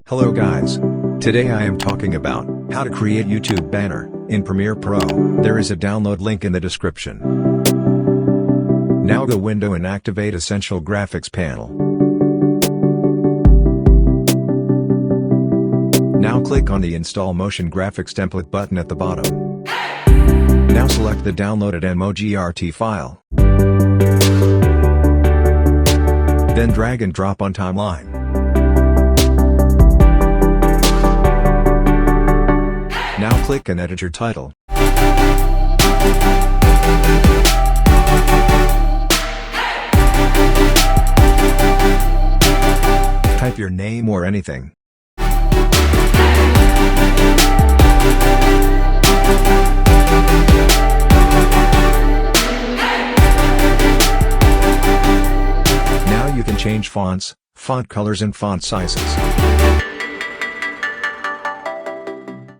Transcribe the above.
Hello guys. Today I am talking about how to create YouTube banner in Premiere Pro. There is a download link in the description. Now go window and activate Essential Graphics panel. Now click on the Install Motion Graphics Template button at the bottom. Now select the downloaded MOGRT file. Then drag and drop on timeline. Now click and edit your title. Type your name or anything. Now you can change fonts, font colors and font sizes.